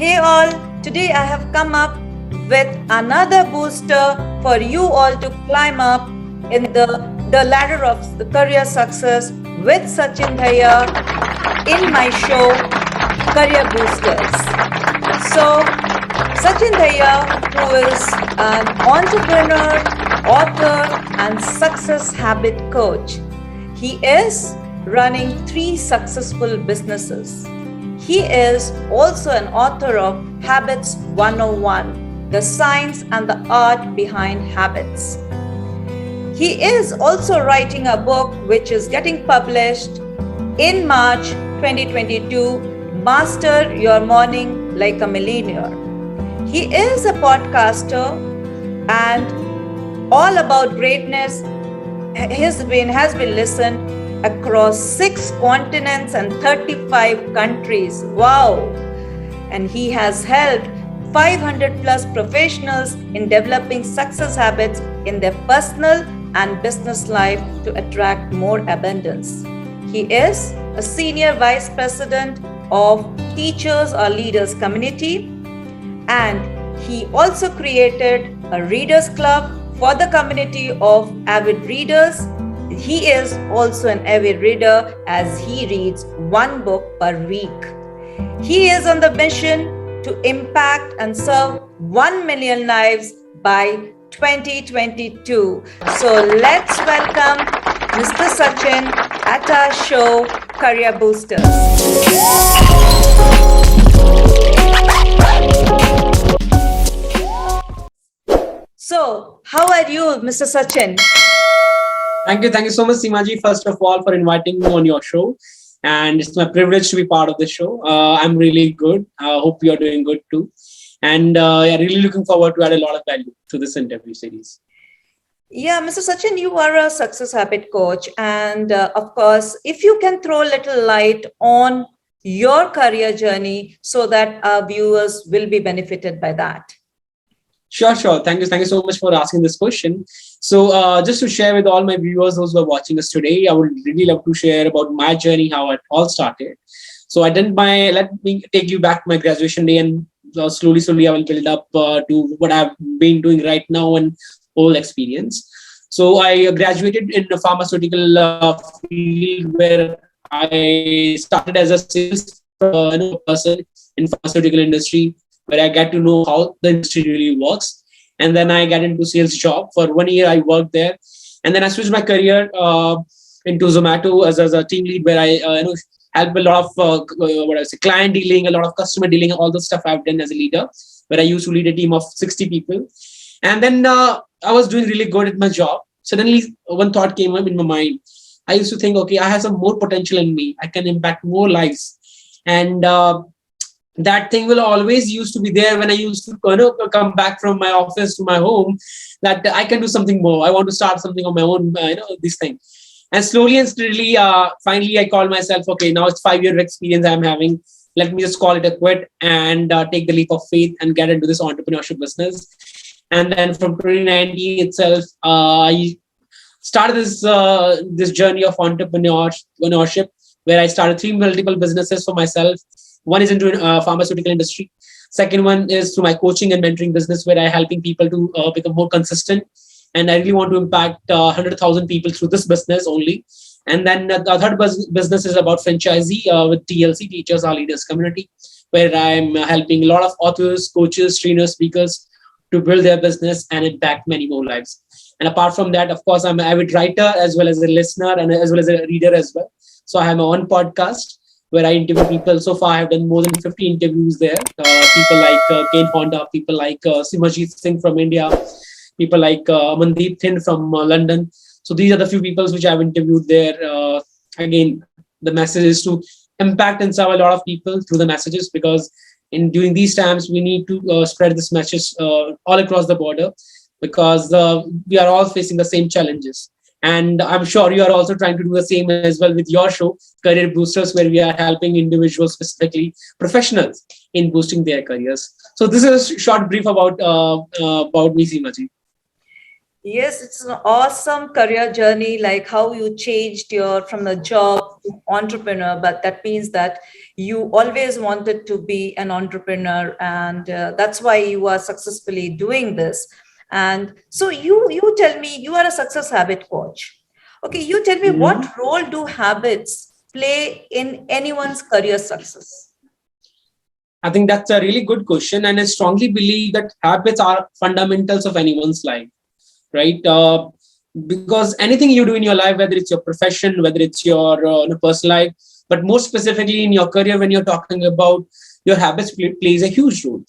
Hey all, today I have come up with another booster for you all to climb up in the ladder of the career success with Sachin Dahiya in my show Career Boosters. So, Sachin Dahiya, who is an entrepreneur, author, and success habit coach, he is running 3 successful businesses. He is also an author of Habits 101, the science and the art behind habits. He is also writing a book which is getting published in March 2022, Master Your Morning Like a Millionaire. He is a podcaster and all about greatness has been listened across 6 continents and 35 countries. Wow! And he has helped 500 plus professionals in developing success habits in their personal and business life to attract more abundance. He is a senior vice president of Teachers or Leaders Community, and he also created a readers club for the community of avid readers. He is also an avid reader as he reads 1 book per week. He is on the mission to impact and serve 1 million lives by 2022. So let's welcome Mr. Sachin at our show, Career Boosters. So, how are you, Mr. Sachin? Thank you so much, Seemaji, first of all, for inviting me on your show. And it's my privilege to be part of the show. I'm really good. I hope you're doing good too. And really looking forward to add a lot of value to this interview series. Yeah, Mr. Sachin, you are a success habit coach. And of course, if you can throw a little light on your career journey so that our viewers will be benefited by that. Sure. Thank you so much for asking this question. So just to share with all my viewers, those who are watching us today, I would really love to share about my journey, how it all started. So let me take you back to my graduation day, and slowly I will build up to what I've been doing right now and whole experience. So I graduated in the pharmaceutical field, where I started as a sales person in pharmaceutical industry, where I get to know how the industry really works. And then I got into sales job. For 1 year, I worked there. And then I switched my career into Zomato as a team lead, where I help a lot of client dealing, a lot of customer dealing, all the stuff I've done as a leader, where I used to lead a team of 60 people. And then I was doing really good at my job. Suddenly, one thought came up in my mind. I used to think, okay, I have some more potential in me. I can impact more lives. And that thing will always used to be there when I used to come back from my office to my home, that I can do something more. I want to start something on my own, this thing. And slowly and steadily, finally, I called myself, okay, now it's 5 year experience I'm having. Let me just call it a quit and take the leap of faith and get into this entrepreneurship business. And then from 2019 itself, I started this journey of entrepreneurship, where I started 3 multiple businesses for myself. One is into pharmaceutical industry. Second one is through my coaching and mentoring business, where I'm helping people to become more consistent. And I really want to impact 100,000 people through this business only. And then the third business is about franchisee with TLC, Teachers or Leaders Community, where I'm helping a lot of authors, coaches, trainers, speakers to build their business and impact many more lives. And apart from that, of course, I'm an avid writer as well as a listener and as well as a reader as well. So I have my own podcast where I interview people. So far, I have done more than 50 interviews there. People like Kane Honda, people like Simajit Singh from India, people like Mandeep Thin from London. So these are the few people which I've interviewed there. Again, the message is to impact and serve a lot of people through the messages, because during these times, we need to spread this message all across the border, because we are all facing the same challenges. And I'm sure you are also trying to do the same as well with your show, Career Boosters, where we are helping individuals, specifically professionals, in boosting their careers. So this is a short brief about me, Seemaji. Yes, it's an awesome career journey, like how you changed from the job entrepreneur, but that means that you always wanted to be an entrepreneur, and that's why you are successfully doing this. And so you tell me, you are a success habit coach. Okay, you tell me, what Mhm. role do habits play in anyone's career success? I think that's a really good question, and I strongly believe that habits are fundamentals of anyone's life, right? Because anything you do in your life, whether it's your profession, whether it's your personal life, but more specifically in your career, when you're talking about your habits, plays a huge role.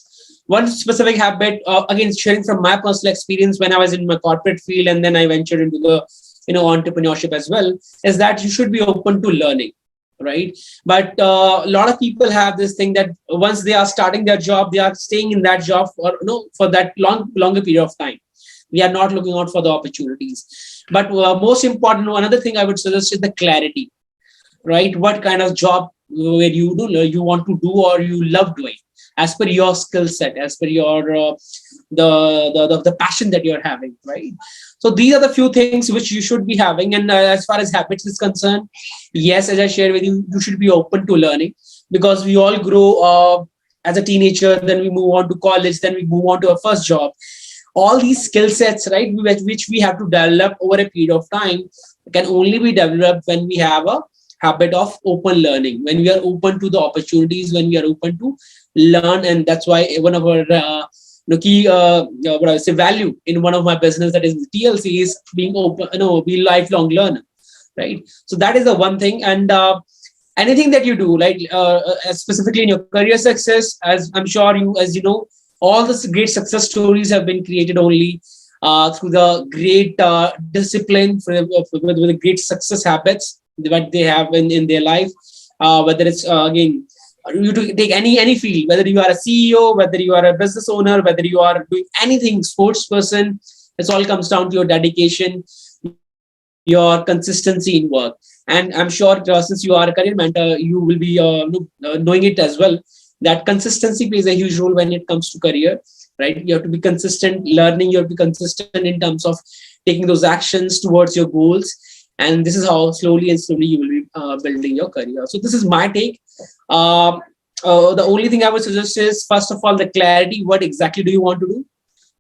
One specific habit, again, sharing from my personal experience when I was in my corporate field, and then I ventured into the entrepreneurship as well, is that you should be open to learning, right? But a lot of people have this thing that once they are starting their job, they are staying in that job for for that longer period of time. We are not looking out for the opportunities. But most important, another thing I would suggest is the clarity, right? What kind of job where you want to do or you love doing as per your skill set, as per your the passion that you're having, right? So these are the few things which you should be having. And as far as habits is concerned, yes, as I shared with you, you should be open to learning, because we all grow as a teenager, then we move on to college, then we move on to our first job. All these skill sets, right, which we have to develop over a period of time, can only be developed when we have a habit of open learning, when we are open to the opportunities, when we are open to learn. And that's why one of our key what I say value in one of my business, that is TLC, is being open, be lifelong learner, right? So that is the one thing. And anything that you do, like specifically in your career success, as I'm sure you, as you know, all the great success stories have been created only through the great discipline, with the great success habits that they have in their life. Whether it's again, you to take any field, whether you are a CEO, whether you are a business owner, whether you are doing anything, sports person, it all comes down to your dedication, your consistency in work. And I'm sure since you are a career mentor, you will be knowing it as well, that consistency plays a huge role when it comes to career, right? You have to be consistent learning, you have to be consistent in terms of taking those actions towards your goals. And this is how slowly and slowly you will be building your career. So this is my take. uh, the only thing I would suggest is, first of all, the clarity. What exactly do you want to do,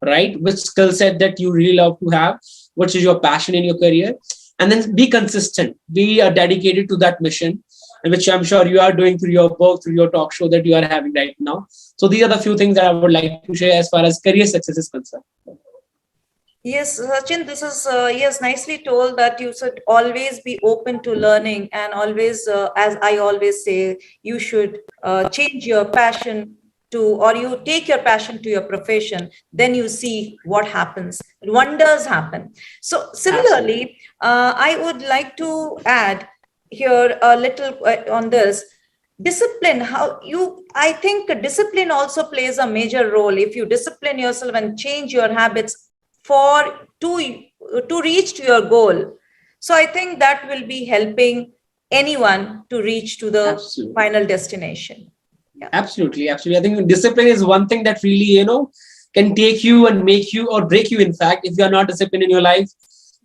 right? Which skill set that you really love to have, which is your passion in your career. And then be consistent, be dedicated to that mission, and which I'm sure you are doing through your book, through your talk show that you are having right now. So these are the few things that I would like to share as far as career success is concerned. Yes, Sachin, this is yes, nicely told that you should always be open to learning, and always, as I always say, you should change your passion to, or you take your passion to your profession. Then you see what happens. Wonders happen. So Absolutely. similarly, I would like to add here a little on this discipline. How you, I think discipline also plays a major role. If you discipline yourself and change your habits for to reach to your goal, so I think that will be helping anyone to reach to the Absolutely. final destination. Yeah. Absolutely. I think discipline is one thing that really, can take you and make you or break you. In fact, if you are not disciplined in your life,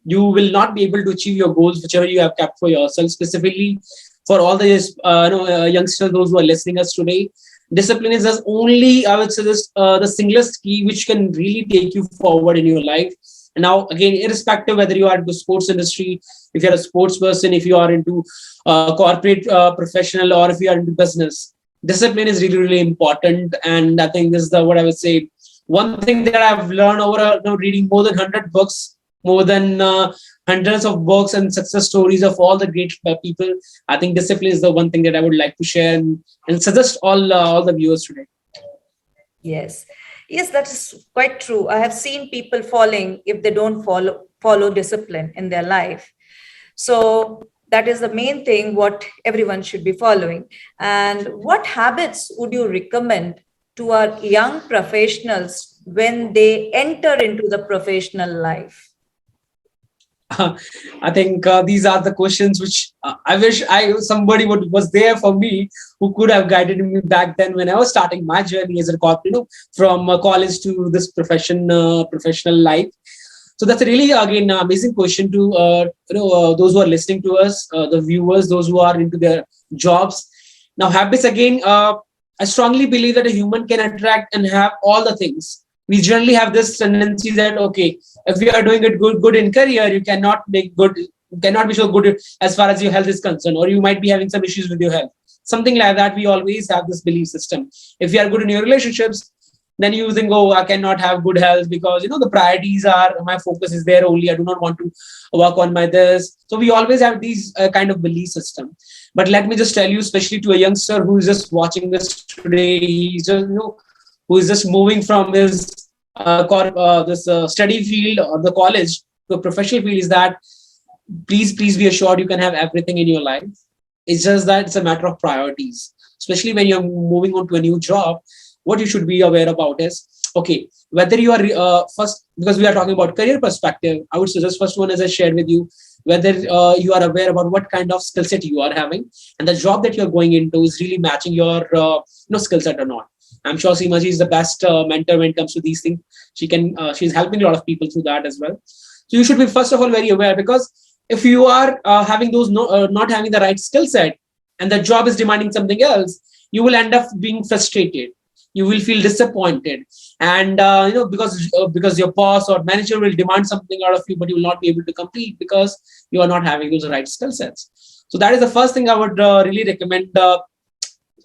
you will not be able to achieve your goals, whichever you have kept for yourself. Specifically for all the youngsters, those who are listening us today, discipline is the only, I would suggest, the singlest key which can really take you forward in your life. And now, again, irrespective whether you are into sports industry, if you're a sports person, if you are into corporate professional, or if you are into business, discipline is really, really important. And I think this is the, what I would say, one thing that I've learned over reading more than 100 books, more than hundreds of books and success stories of all the great people. I think discipline is the one thing that I would like to share, and suggest all the viewers today. Yes, yes, that is quite true. I have seen people falling if they don't follow discipline in their life. So that is the main thing what everyone should be following. And what habits would you recommend to our young professionals when they enter into the professional life? I think these are the questions which I wish I somebody was there for me, who could have guided me back then when I was starting my journey as a corporate, from college to this professional life. So that's a really, again, amazing question to those who are listening to us, the viewers, those who are into their jobs. Now, habits again. I strongly believe that a human can attract and have all the things. We generally have this tendency that, okay, if you are doing it good in career, you cannot make good, cannot be so good as far as your health is concerned, or you might be having some issues with your health. Something like that. We always have this belief system. If you are good in your relationships, then you think, oh, I cannot have good health because the priorities are, my focus is there only. I do not want to work on my this. So we always have these kind of belief system. But let me just tell you, especially to a youngster who is just watching this today, he's just who is just moving from his study field or the college to a professional field, is that please be assured you can have everything in your life. It's just that it's a matter of priorities, especially when you're moving on to a new job. What you should be aware about is, okay, whether you are first, because we are talking about career perspective, I would suggest first one, as I shared with you, whether you are aware about what kind of skill set you are having, and the job that you're going into is really matching your skill set or not. I'm sure Seema ji is the best mentor when it comes to these things. She's helping a lot of people through that as well. So you should be first of all very aware, because if you are having those not having the right skill set, and the job is demanding something else, you will end up being frustrated. You will feel disappointed, and because your boss or manager will demand something out of you, but you will not be able to complete because you are not having those right skill sets. So that is the first thing I would really recommend to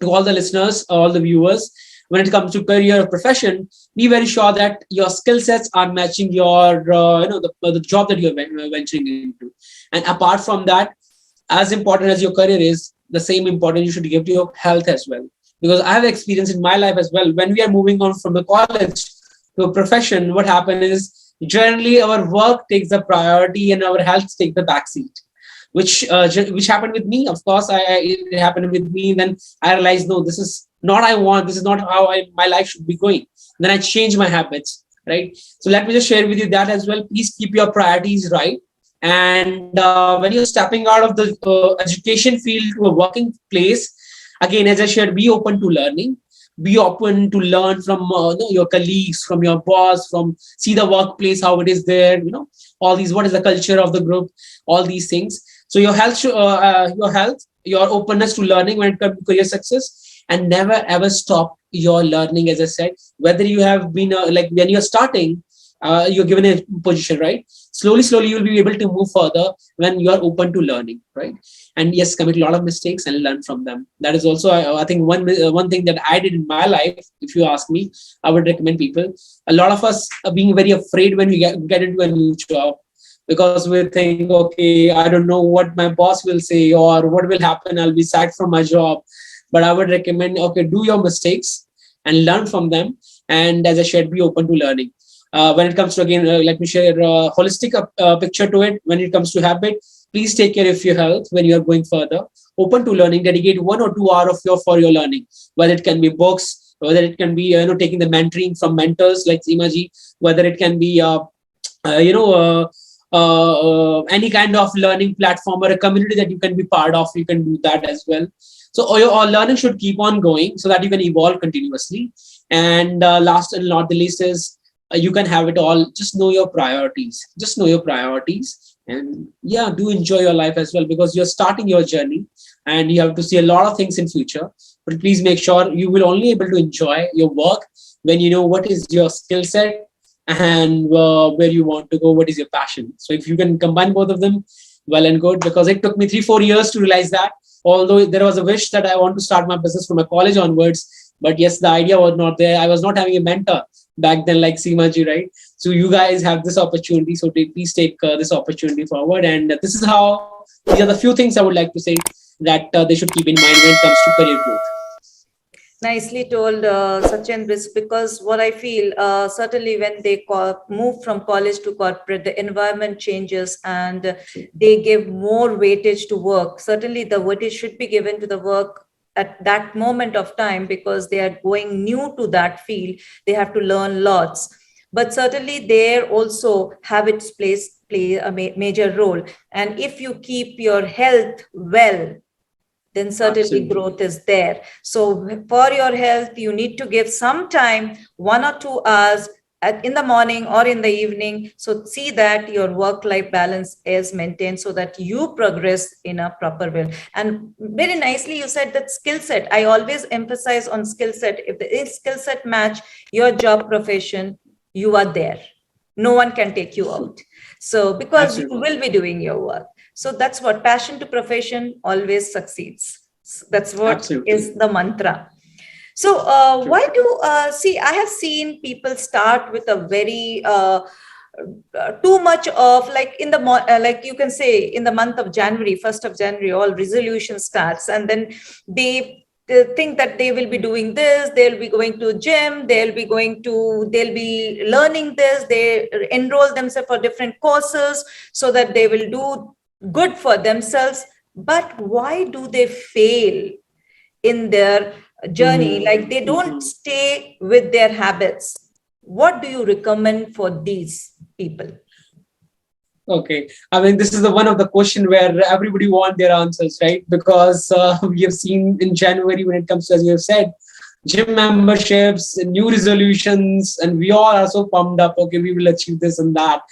all the listeners, all the viewers. When it comes to career or profession, be very sure that your skill sets are matching your the job that you're venturing into. And apart from that, as important as your career is, the same important you should give to your health as well. Because I have experience in my life as well. When we are moving on from the college to a profession, what happens is generally our work takes the priority and our health takes the backseat, which happened with me. Of course, it happened with me. Then I realized, no, this is not I want. This is not how my life should be going. Then I changed my habits, right? So let me just share with you that as well. Please keep your priorities right. And when you're stepping out of the education field to a working place, again, as I shared, be open to learning. Be open to learn from your colleagues, from your boss, from see the workplace, how it is there. All these, what is the culture of the group, all these things. So your openness to learning when it comes to career success, and never ever stop your learning. As I said, whether you have been like when you're starting, you're given a position, right? Slowly you'll be able to move further when you are open to learning, right? And yes, commit a lot of mistakes and learn from them. That is also, I think, one thing that I did in my life. If you ask me, I would recommend people. A lot of us are being very afraid when we get into a new job, because we think, okay, I don't know what my boss will say or what will happen. I'll be sacked from my job. But I would recommend, okay, do your mistakes and learn from them. And as I said, be open to learning. When it comes to, again, let me share a holistic picture to it. When it comes to habit, please take care of your health when you are going further. Open to learning, dedicate 1 or 2 hours of your learning, whether it can be books, whether it can be taking the mentoring from mentors like Seema ji, whether it can be uh, you know any kind of learning platform or a community that you can be part of. You can do that as well. So your learning should keep on going so that you can evolve continuously. And last and not the least is, you can have it all. Just know your priorities. Just know your priorities. And yeah, do enjoy your life as well, because you're starting your journey and you have to see a lot of things in future. But please make sure you will only able to enjoy your work when you know what is your skill set and where you want to go, what is your passion. So if you can combine both of them, well and good, because it took me 3-4 years to realize that. Although there was a wish that I want to start my business from a college onwards, but yes, the idea was not there. I was not having a mentor back then like Seema ji, right? So you guys have this opportunity. So please take this opportunity forward. And this is how, these are the few things I would like to say that they should keep in mind when it comes to career growth. Nicely told, Sachin, because what I feel, certainly when they move from college to corporate, the environment changes and they give more weightage to work. Certainly the weightage should be given to the work at that moment of time, because they are going new to that field. They have to learn lots. But certainly there also habits play a major role. And if you keep your health well, then certainly Absolutely. growth is there. So for your health, you need to give some time, 1 or 2 hours in the morning or in the evening. So see that your work life balance is maintained so that you progress in a proper way. And very nicely you said that skill set. I always emphasize on skill set. If the skill set match your job profession, you are there. No one can take you out. So because you Absolutely. will be doing your work. So that's what passion to profession always succeeds. That's what Absolutely. is the mantra. So, True. why do see? I have seen people start with a very too much of like in the like you can say in the month of January, 1st of January, all resolution starts, and then they think that they will be doing this, they'll be going to gym, they'll be learning this, they enroll themselves for different courses so that they will do good for themselves. But why do they fail in their journey? Like they don't Mhm. stay with their habits. What do you recommend for these people? Okay, I mean this is the one of the question where everybody want their answers, right? Because we have seen in January when it comes to, as you have said, gym memberships, new resolutions, and we all are so pumped up. Okay, we will achieve this and that.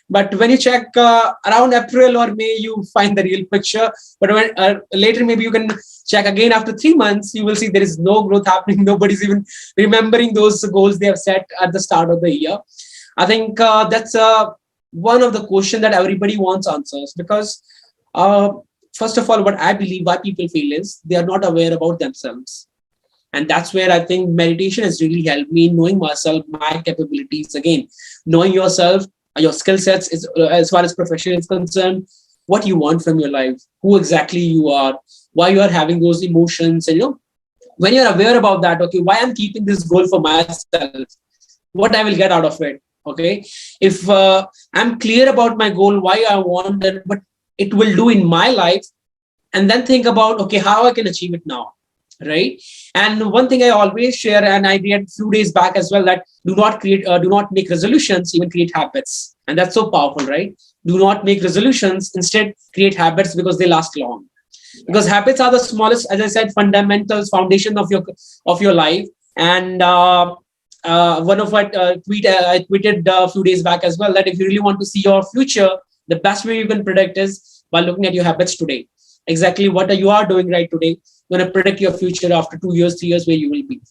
But when you check around April or May, you find the real picture. But when later, maybe you can check again after 3 months, you will see there is no growth happening. Nobody's even remembering those goals they have set at the start of the year. I think that's one of the question that everybody wants answers, because uh, first of all, what I believe why people fail is they are not aware about themselves. And that's where I think meditation has really helped me in knowing myself, my capabilities. Again, knowing yourself, your skill sets is as far as profession is concerned, what you want from your life, who exactly you are, why you are having those emotions. And when you're aware about that, okay, why I'm keeping this goal for myself, what I will get out of it. Okay, if I'm clear about my goal, why I want that, what it will do in my life, and then think about, okay, how I can achieve it now, right? And one thing I always share, and I did a few days back as well, that do not make resolutions, even create habits. And that's so powerful, right? Do not make resolutions, instead create habits, because they last long. Because habits are the smallest, as I said, fundamentals, foundation of your life. And one of what tweet I tweeted a few days back as well, that if you really want to see your future, the best way you can predict is by looking at your habits today. Exactly what you are doing right today, going to predict your future after 2 years, 3 years, where you will be.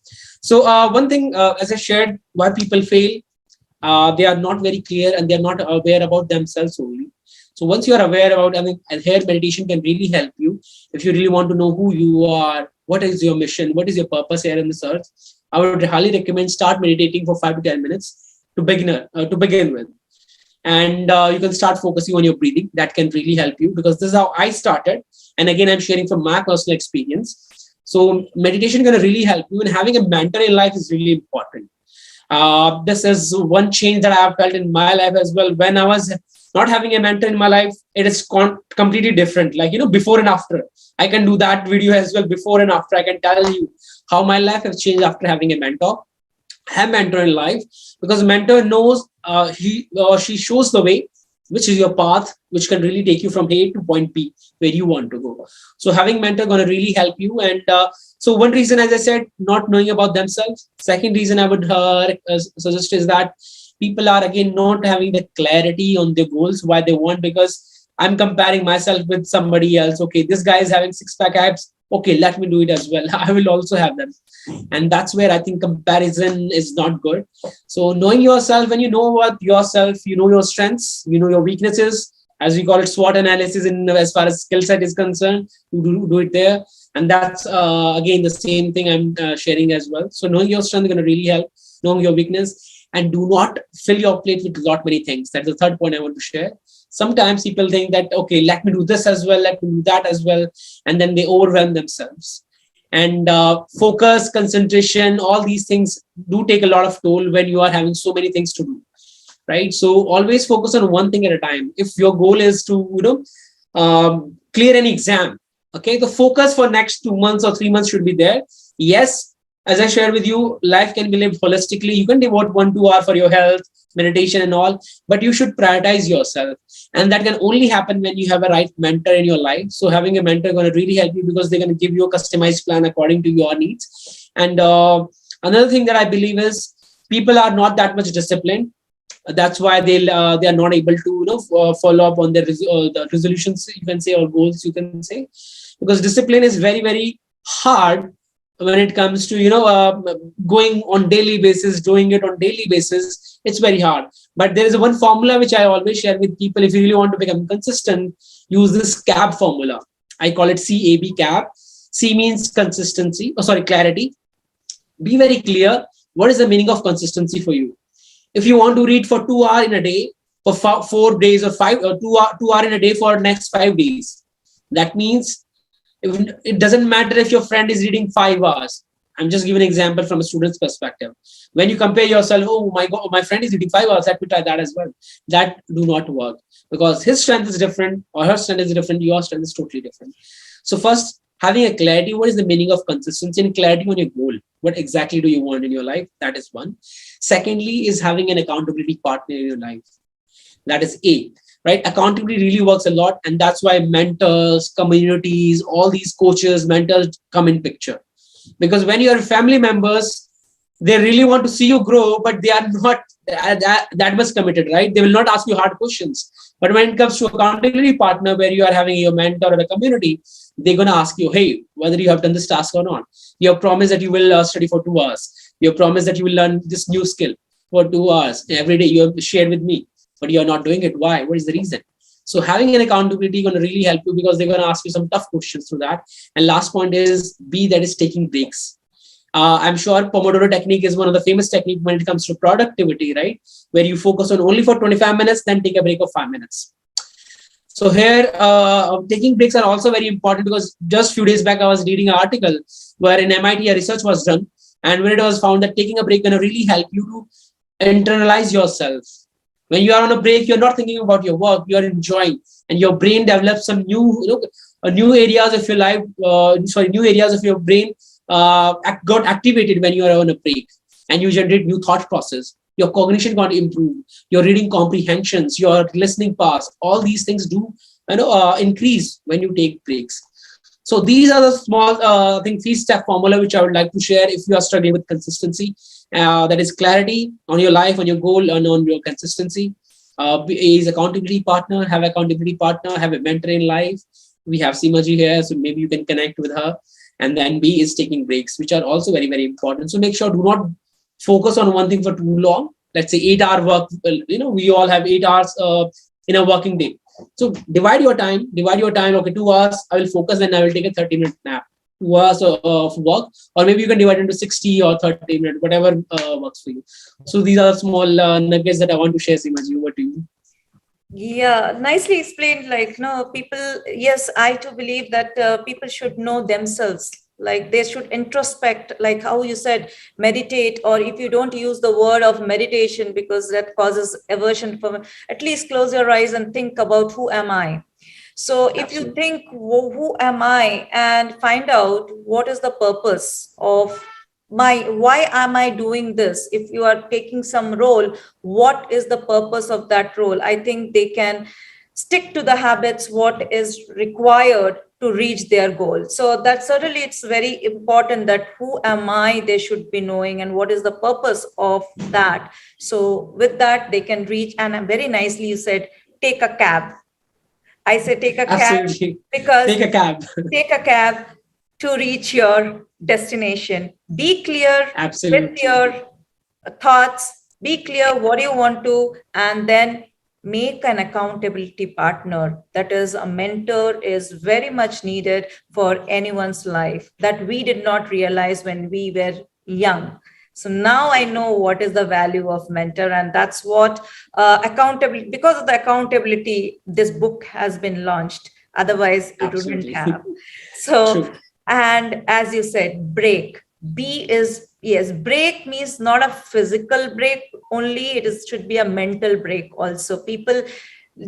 So one thing, as I shared, why people fail, they are not very clear and they are not aware about themselves only. So once you are aware about, I mean, and here meditation can really help you. If you really want to know who you are, what is your mission, what is your purpose here on this earth, I would highly recommend start meditating for 5 to 10 minutes to begin with. And you can start focusing on your breathing. That can really help you, because this is how I started. And again, I'm sharing from my personal experience. So meditation is going to really help you, and having a mentor in life is really important. This is one change that I have felt in my life as well. When I was not having a mentor in my life, it is completely different. Like, before and after. I can do that video as well, before and after. I can tell you how my life has changed after having a mentor. Have mentor in life, because mentor knows, he or she shows the way, which is your path, which can really take you from A to point B, where you want to go. So having mentor going to really help you. And so one reason, as I said, not knowing about themselves. Second reason I would suggest is that people are again not having the clarity on their goals, why they want, because I'm comparing myself with somebody else. Okay, this guy is having six-pack abs. Okay, let me do it as well. I will also have them. And that's where I think comparison is not good. So knowing yourself, when you know what yourself, you know your strengths, you know your weaknesses, as we call it SWOT analysis, in as far as skill set is concerned, you do it there. And that's again the same thing I'm sharing as well. So knowing your strength is going to really help, knowing your weakness. And do not fill your plate with a lot many things. That's the third point I want to share. Sometimes people think that, okay, let me do this as well, let me do that as well, and then they overwhelm themselves. And focus, concentration, all these things do take a lot of toll when you are having so many things to do, right? So always focus on one thing at a time. If your goal is to clear an exam, okay, the focus for next 2 months or 3 months should be there. Yes, as I shared with you, life can be lived holistically. You can devote 1 2 hour for your health, meditation and all, but you should prioritize yourself. And that can only happen when you have a right mentor in your life. So having a mentor going to really help you, because they're going to give you a customized plan according to your needs. And another thing that I believe is, people are not that much disciplined. That's why they are not able to follow up on their the resolutions, you can say, or goals, you can say, because discipline is very very hard when it comes to going on daily basis, doing it on daily basis. It's very hard. But there is one formula which I always share with people. If you really want to become consistent, use this CAB formula. I call it CAB. C means consistency, clarity. Be very clear, what is the meaning of consistency for you? If you want to read for 2 hours in a day for 4 days, or 2 hour in a day for next 5 days, that means it doesn't matter if your friend is reading 5 hours. I'm just giving an example from a student's perspective. When you compare yourself, oh my God, my friend is reading 5 hours, let me try that as well. That do not work, because his strength is different or her strength is different. Your strength is totally different. So first, having a clarity, what is the meaning of consistency, and clarity on your goal. What exactly do you want in your life? That is one. Secondly is having an accountability partner in your life. That is A, right? Accountability really works a lot. And that's why mentors, communities, all these coaches, mentors come in picture. Because when you are family members, they really want to see you grow, but they are not that much committed, right? They will not ask you hard questions. But when it comes to accountability partner, where you are having your mentor or a community, they're going to ask you, hey, whether you have done this task or not. You have promised that you will study for 2 hours. You have promised that you will learn this new skill for 2 hours. Every day you have shared with me, but you're not doing it. Why? What is the reason? So having an accountability is going to really help you, because they're going to ask you some tough questions through that. And last point is B, that is taking breaks. I'm sure Pomodoro technique is one of the famous techniques when it comes to productivity, right? Where you focus on only for 25 minutes, then take a break of 5 minutes. So here, taking breaks are also very important, because just few days back, I was reading an article where in MIT, a research was done. And when it was found that taking a break can really help you to internalize yourself. When you are on a break, you're not thinking about your work, you're enjoying, and your brain develops some new areas of your life, new areas of your brain got activated when you are on a break, and you generate new thought process. Your cognition got improved, your reading comprehensions, your listening powers, all these things do increase when you take breaks. So these are the small, I think, 3-step formula which I would like to share if you are struggling with consistency. That is clarity on your life, on your goal, and on your consistency. Is accountability partner, have accountability partner, have a mentor in life. We have Seemaji here, so maybe you can connect with her. And then B is taking breaks, which are also very, very important. So make sure, do not focus on one thing for too long. Let's say 8-hour work, we all have 8 hours in a working day. So divide your time. Okay, 2 hours, I will focus, then I will take a 30-minute nap. 2 hours of work, or maybe you can divide into 60 or 30 minutes, whatever works for you. So these are small nuggets that I want to share, Seemaji. Over to you. Yeah, nicely explained. Like, no, people, yes, I too believe that people should know themselves. Like, they should introspect, like how you said, meditate, or if you don't use the word of meditation because that causes aversion, from at least close your eyes and think about who am I. So if you think, who am I, and find out what is the purpose of why am I doing this? If you are taking some role, what is the purpose of that role? I think they can stick to the habits, what is required to reach their goal. So that certainly it's very important that who am I, they should be knowing, and what is the purpose of that. So with that, they can reach. And very nicely you said, take a cab. I say take a cab because take a cab to reach your destination. Be clear with your thoughts, be clear what you want to, and then make an accountability partner. That is, a mentor is very much needed for anyone's life that we did not realize when we were young. So now I know what is the value of mentor, and that's what accountability, because of the accountability, this book has been launched. Otherwise, it wouldn't have. So, and as you said, break. B is, yes, break means not a physical break only, it is should be a mental break also. People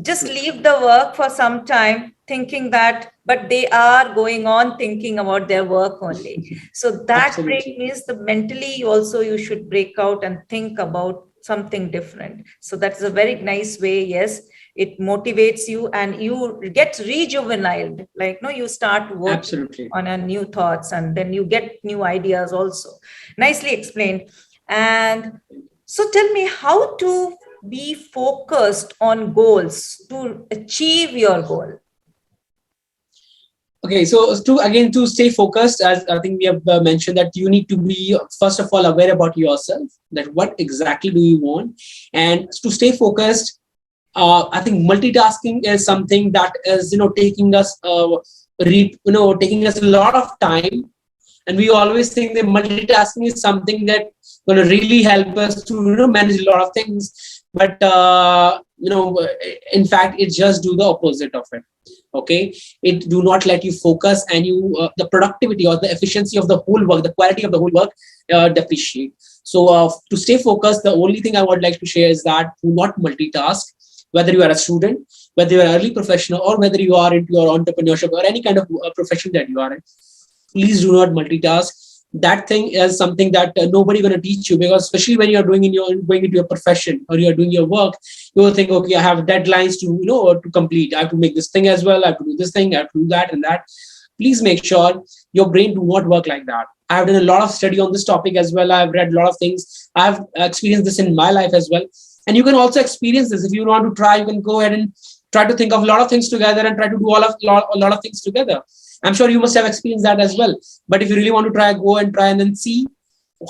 just leave the work for some time thinking that, but they are going on thinking about their work only. So that break means the mentally also you should break out and think about something different. So that's a very nice way. Yes, it motivates you and you get rejuvenated, like, no, you start working on a new thoughts, and then you get new ideas also. Nicely explained. And So tell me how to be focused on goals to achieve your goal. Okay, so to stay focused, as I think we have mentioned, that you need to be first of all aware about yourself, that what exactly do you want, and to stay focused, I think multitasking is something that is taking us taking us a lot of time, and we always think that multitasking is something that going to really help us to manage a lot of things, but in fact it just do the opposite of it. Okay, it do not let you focus, and you the productivity or the efficiency of the whole work, the quality of the whole work depreciate. So to stay focused, the only thing I would like to share is that do not multitask, whether you are a student, whether you are an early professional, or whether you are into your entrepreneurship or any kind of profession that you are in. Please do not multitask. That thing is something that nobody going to teach you, because especially when you're doing in your going into your profession or you're doing your work, you will think, okay, I have deadlines to to complete. I have to make this thing as well. I have to do this thing. I have to do that and that. Please make sure your brain do not work like that. I have done a lot of study on this topic as well. I've read a lot of things. I've experienced this in my life as well. And you can also experience this. If you want to try, you can go ahead and try to think of a lot of things together and try to do a lot of things together. I'm sure you must have experienced that as well. But if you really want to try, go and try and then see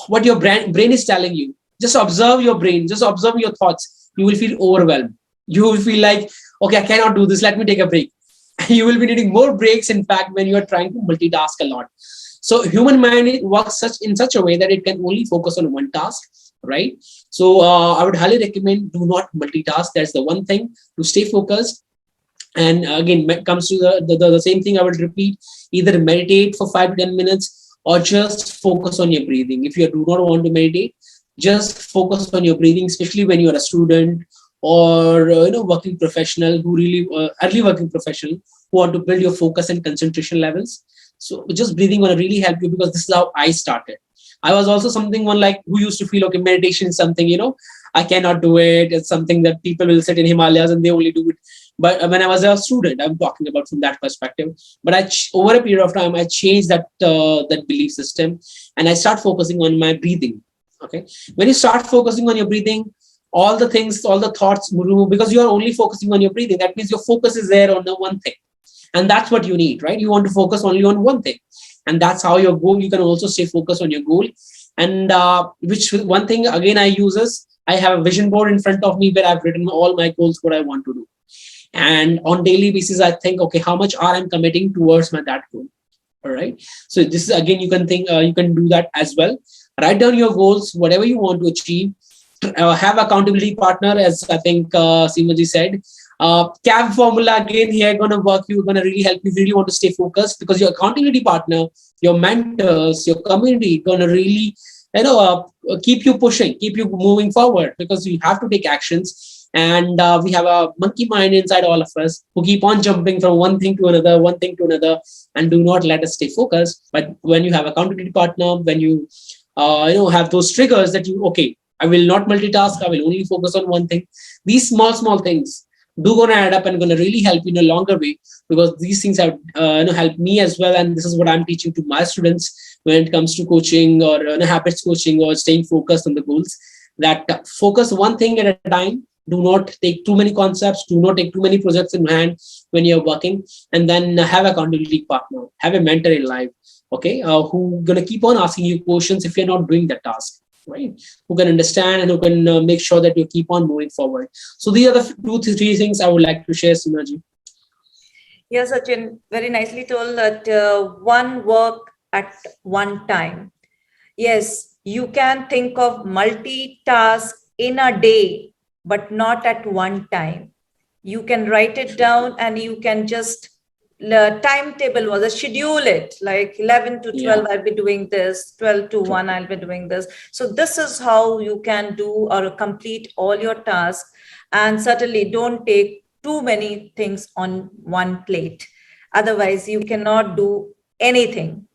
what your brain is telling you. Just observe your brain. Just observe your thoughts. You will feel overwhelmed. You will feel like, okay, I cannot do this. Let me take a break. You will be needing more breaks, in fact, when you are trying to multitask a lot. So human mind works in such a way that it can only focus on one task, right? So I would highly recommend do not multitask. That's the one thing to stay focused. And again, when it comes to the same thing, I will repeat: either meditate for 5 to 10 minutes, or just focus on your breathing. If you do not want to meditate, just focus on your breathing, especially when you're a student or working professional who really early working professional who want to build your focus and concentration levels. So just breathing will really help you, because this is how I started. I was also something one like who used to feel, okay, meditation is something, I cannot do it. It's something that people will sit in Himalayas and they only do it. But when I was a student, I'm talking about from that perspective. But over a period of time, I changed that belief system, and I start focusing on my breathing. Okay, when you start focusing on your breathing, all the things, all the thoughts remove, because you are only focusing on your breathing. That means your focus is there on the one thing, and that's what you need, right? You want to focus only on one thing, and that's how your goal. You can also stay focused on your goal, and which one thing again I use is I have a vision board in front of me where I've written all my goals, what I want to do. And on daily basis, I think, okay, how much are I'm committing towards my that goal? All right. So this is again, you can think, you can do that as well. Write down your goals, whatever you want to achieve. Have accountability partner, as I think Seemaji said. CAB formula again here gonna work. You're gonna really help you if you really want to stay focused, because your accountability partner, your mentors, your community gonna really keep you pushing, keep you moving forward, because you have to take actions. And we have a monkey mind inside all of us who keep on jumping from one thing to another, one thing to another, and do not let us stay focused. But when you have accountability partner, when you have those triggers that you, okay, I will not multitask, I will only focus on one thing. These small things do gonna add up and gonna really help you in a longer way, because these things have helped me as well. And this is what I'm teaching to my students when it comes to coaching or habits coaching or staying focused on the goals. That focus one thing at a time. Do not take too many concepts. Do not take too many projects in hand when you're working. And then have accountability partner, have a mentor in life, okay, who gonna keep on asking you questions if you're not doing the task, right? Who can understand and who can make sure that you keep on moving forward. So these are the 2 3 things I would like to share, Synergy. Yes, Sachin, very nicely told that one work at one time. Yes, you can think of multitask in a day, but not at one time. You can write it down and you can just the timetable was a schedule it like 11 to 12 Yeah, I'll be doing this, 12 to 1 true. I'll be doing this. So this is how you can do or complete all your tasks, and certainly don't take too many things on one plate, otherwise you cannot do anything.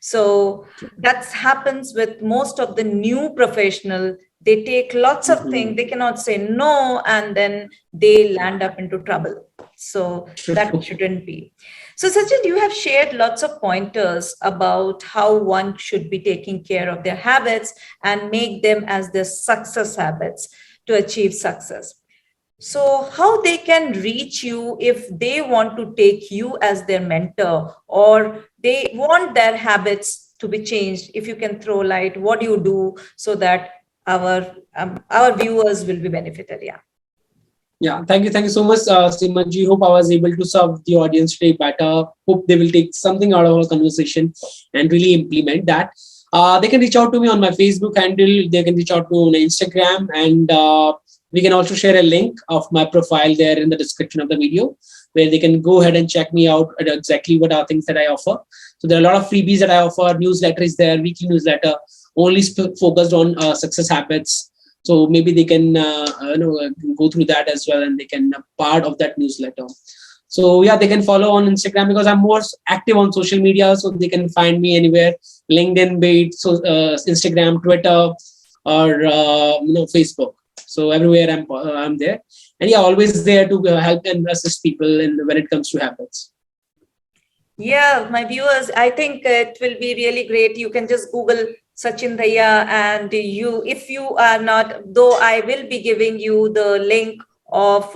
So that happens with most of the new professional. They take lots of things, Mhm. they cannot say no, and then they land up into trouble. So that True. shouldn't be. So, Sachin, you have shared lots of pointers about how one should be taking care of their habits and make them as their success habits to achieve success. So, how they can reach you if they want to take you as their mentor or they want their habits to be changed? If you can throw light, what do you do so that our viewers will be benefited? Yeah. Yeah, thank you so much, Simaji. Hope I was able to serve the audience today better. Hope they will take something out of our conversation and really implement that. They can reach out to me on my Facebook handle. They can reach out to me on Instagram, and we can also share a link of my profile there in the description of the video, where they can go ahead and check me out at exactly what are things that I offer. So there are a lot of freebies that I offer. Newsletter is there, weekly newsletter, only focused on success habits, so maybe they can go through that as well, and they can part of that newsletter. So yeah, they can follow on Instagram because I'm more active on social media, so they can find me anywhere: LinkedIn, be it, so Instagram, Twitter, or Facebook. So everywhere I'm there, and yeah, always there to help and assist people in when it comes to habits. Yeah, my viewers, I think it will be really great. You can just Google Sachin Dahiya, and if you are not, though I will be giving you the link of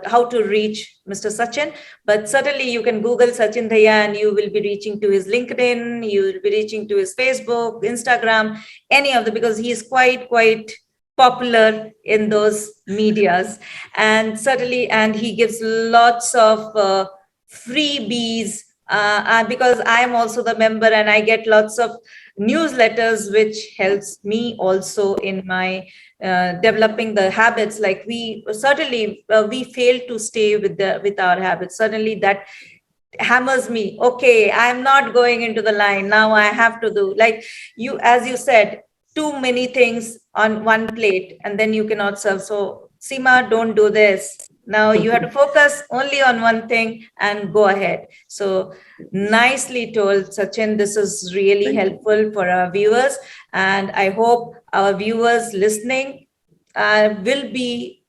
how to reach Mr. Sachin, but certainly you can Google Sachin Dahiya and you will be reaching to his LinkedIn, you will be reaching to his Facebook, Instagram, any of the, because he is quite popular in those medias, and certainly, and he gives lots of freebies, because I am also the member and I get lots of newsletters, which helps me also in my developing the habits. Like we certainly we fail to stay with our habits. Certainly that hammers me. Okay, I'm not going into the line now. I have to do, like you, as you said, too many things on one plate, and then you cannot serve. So Seema, don't do this. Now you have to focus only on one thing and go ahead. So nicely told, Sachin. This is really Thank you. helpful for our viewers, and I hope our viewers listening will be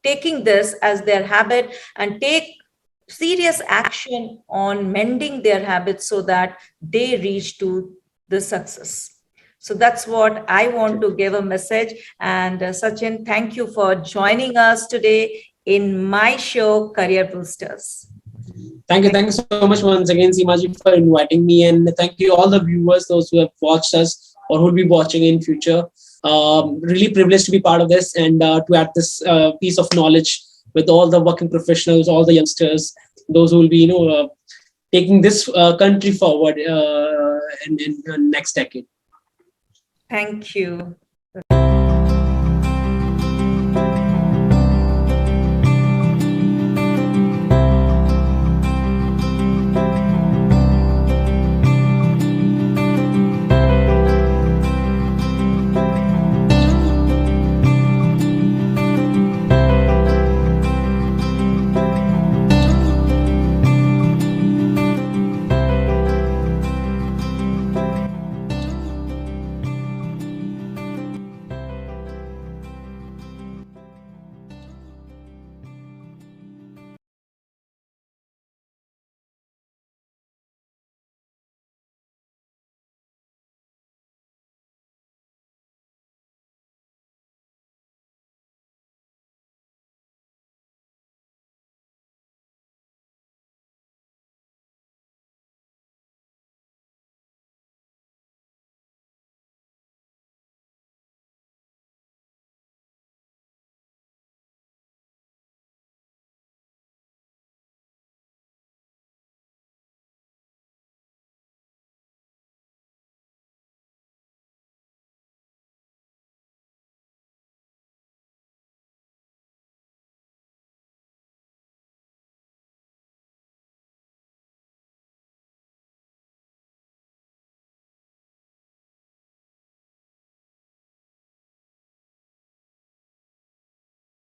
taking this as their habit and take serious action on mending their habits so that they reach to the success. So that's what I want to give a message. And Sachin, thank you for joining us today in my show, Career Boosters. Thank you so much once again, Seemaji, for inviting me, and thank you all the viewers, those who have watched us or who will be watching in future. Really privileged to be part of this and to add this piece of knowledge with all the working professionals, all the youngsters, those who will be, taking this country forward in next decade. Thank you.